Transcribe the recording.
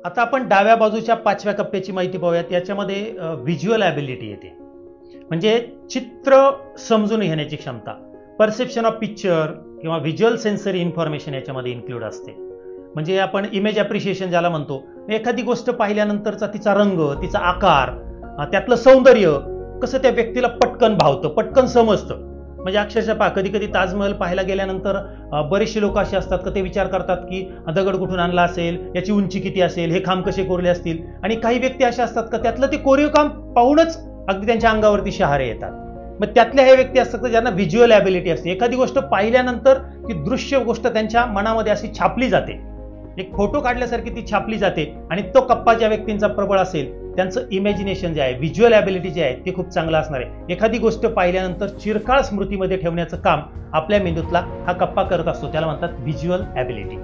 आता आपण डाव्या बाजूच्या 5व्या कप्प्याची माहिती पाहूयात. याच्यामध्ये व्हिज्युअल ॲबिलिटी येते, म्हणजे चित्र समजून घेण्याची क्षमता. परसेप्शन ऑफ पिक्चर किंवा व्हिज्युअल सेन्सरी इन्फॉर्मेशन याच्यामध्ये इन्क्लूड असते. म्हणजे आपण इमेज ॲप्रिशिएशन ज्याला म्हणतो, एखादी गोष्ट पाहिल्यानंतरचा तिचा रंग, तिचा आकार, त्यातलं सौंदर्य कसं त्या व्यक्तीला पटकन भावतं, पटकन समजतं. म्हणजे अक्षरशः पहा, कधी कधी ताजमहल पाहायला गेल्यानंतर बरेचसे लोक असे असतात की ते विचार करतात की दगड कुठून आणला असेल, याची उंची किती असेल, हे खांब कसे कोरले असतील. आणि काही व्यक्ती अशा असतात का त्यातलं ते कोरीव काम पाहूनच अगदी त्यांच्या अंगावरती शहारे येतात. मग त्यातल्या हे व्यक्ती असतात ज्यांना व्हिज्युअल ॲबिलिटी असते. एखादी गोष्ट पाहिल्यानंतर ती दृश्य गोष्ट त्यांच्या मनामध्ये अशी छापली जाते, एक फोटो काढल्यासारखी ती छापली जाते. आणि तो कप्पा ज्या व्यक्तींचा प्रबळ असेल त्यांचं इमॅजिनेशन जे आहे, व्हिज्युअल ॲबिलिटी जे आहे ते खूप चांगलं असणार आहे. एखादी गोष्ट पाहिल्यानंतर चिरकाळ स्मृतीमध्ये ठेवण्याचं काम आपल्या मेंदूतला हा कप्पा करत असतो, त्याला म्हणतात व्हिज्युअल ॲबिलिटी.